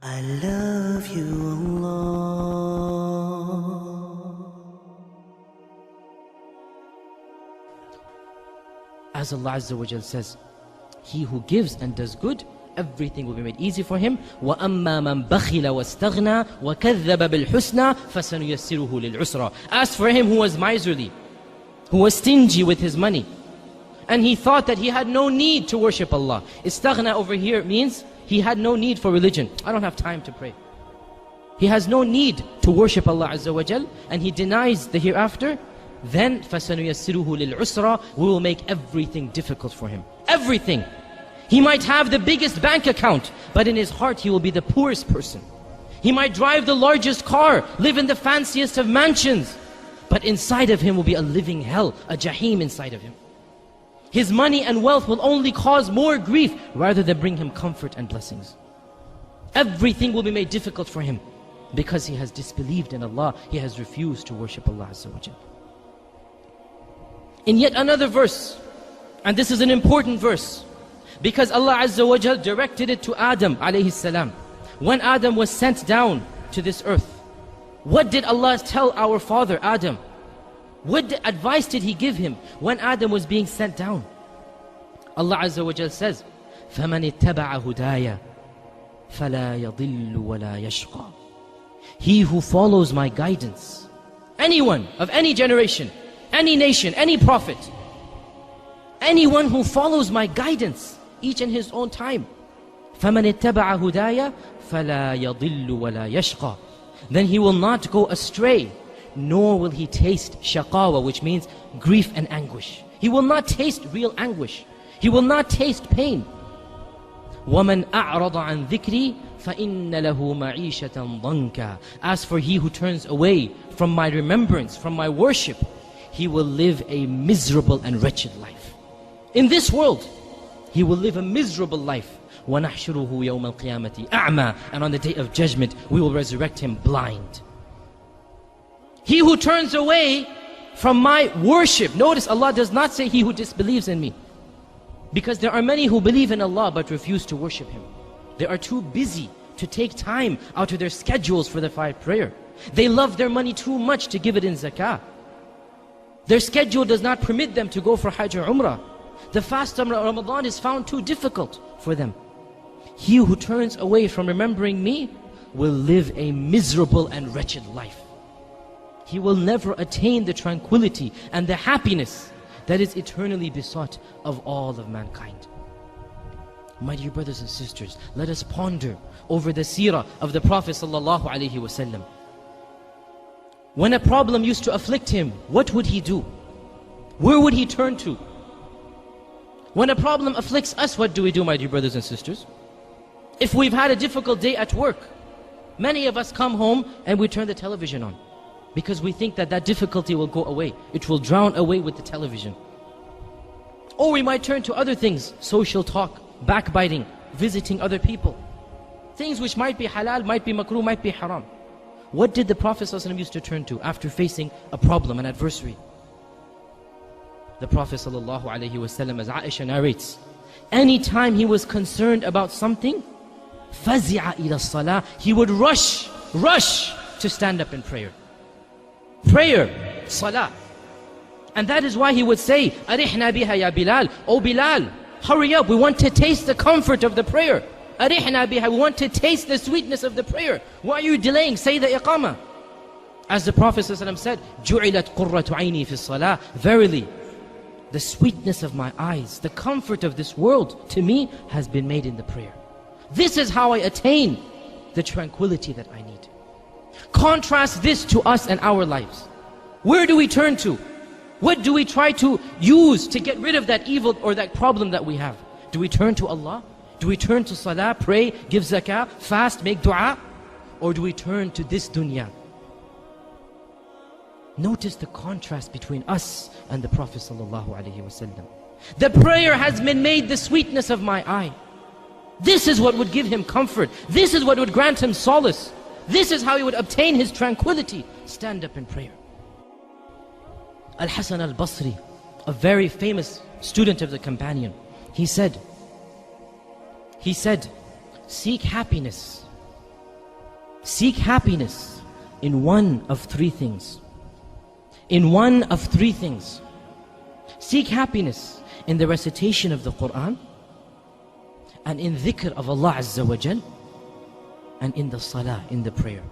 I love you, Allah. As Allah Azza wa Jal says, he who gives and does good, everything will be made easy for him. وَأَمَّا مَنْ بَخِلَ وَاسْتَغْنَى وَكَذَّبَ بِالْحُسْنَى فَسَنُيَسِّرُهُ لِلْعُسْرَى. As for him who was miserly, who was stingy with his money, and he thought that he had no need to worship Allah. Istaghna over here means he had no need for religion. I don't have time to pray. He has no need to worship Allah Azza wa Jal, and he denies the hereafter. Then فَسَنُيَسِّرُهُ لِلْعُسْرَى, we will make everything difficult for him. Everything. He might have the biggest bank account, but in his heart he will be the poorest person. He might drive the largest car, live in the fanciest of mansions, but inside of him will be a living hell, a jahim inside of him. His money and wealth will only cause more grief rather than bring him comfort and blessings. Everything will be made difficult for him because he has disbelieved in Allah. He has refused to worship Allah Azza wa Jal. In yet another verse, and this is an important verse, because Allah Azza wa Jal directed it to Adam alayhi salam. When Adam was sent down to this earth, what did Allah tell our father Adam? What advice did he give him when Adam was being sent down? Allah Azza wa Jal says, فَمَنِ اتَّبَعَ هُدَايَ فَلَا يَضِلُّ وَلَا يَشْقَى. He who follows my guidance, anyone of any generation, any nation, any prophet, anyone who follows my guidance, each in his own time, فَمَنِ اتَّبَعَ هُدَايَ فَلَا يَضِلُّ وَلَا يَشْقَى. Then he will not go astray, nor will he taste shaqawa, which means grief and anguish. He will not taste real anguish. He will not taste pain. وَمَنْ أَعْرَضَ عَنْ ذِكْرِي فَإِنَّ لَهُ مَعِيشَةً ضَنْكًا. As for he who turns away from my remembrance, from my worship, he will live a miserable and wretched life. In this world, he will live a miserable life. وَنَحْشُرُهُ يَوْمَ الْقِيَامَةِ أَعْمَى. And on the day of judgment, we will resurrect him blind. He who turns away from my worship. Notice Allah does not say he who disbelieves in me. Because there are many who believe in Allah but refuse to worship Him. They are too busy to take time out of their schedules for the 5 prayer. They love their money too much to give it in zakah. Their schedule does not permit them to go for Hajj or Umrah. The fast of Ramadan is found too difficult for them. He who turns away from remembering me will live a miserable and wretched life. He will never attain the tranquility and the happiness that is eternally besought of all of mankind. My dear brothers and sisters, let us ponder over the seerah of the Prophet ﷺ. When a problem used to afflict him, what would he do? Where would he turn to? When a problem afflicts us, what do we do, my dear brothers and sisters? If we've had a difficult day at work, many of us come home and we turn the television on, because we think that that difficulty will go away. It will drown away with the television. Or we might turn to other things, social talk, backbiting, visiting other people. Things which might be halal, might be makruh, might be haram. What did the Prophet ﷺ used to turn to after facing a problem, an adversary? The Prophet ﷺ, as Aisha narrates, anytime he was concerned about something, فَزِعَ إِلَى الصَّلَاةِ, he would rush to stand up in prayer. Prayer, salah. And that is why he would say, أَرِحْنَا بِهَا يَا Bilal. Oh Bilal, hurry up, we want to taste the comfort of the prayer. أَرِحْنَا بِهَا, we want to taste the sweetness of the prayer. Why are you delaying? Say the iqamah. As the Prophet ﷺ said, جُعِلَتْ قُرَّةُ عَيْنِي فِي الصَّلَاةِ. Verily, the sweetness of my eyes, the comfort of this world, to me, has been made in the prayer. This is how I attain the tranquility that I need. Contrast this to us and our lives. Where do we turn to? What do we try to use to get rid of that evil or that problem that we have? Do we turn to Allah? Do we turn to salah, pray, give zakah, fast, make dua? Or do we turn to this dunya? Notice the contrast between us and the Prophet ﷺ. The prayer has been made the sweetness of my eye. This is what would give him comfort. This is what would grant him solace. This is how he would obtain his tranquility. Stand up in prayer. Al-Hasan al-Basri, a very famous student of the companion, he said, seek happiness Seek happiness in one of three things. In one of three things. Seek happiness in the recitation of the Quran, and in dhikr of Allah Azza wa Jal, and in the salah, in the prayer.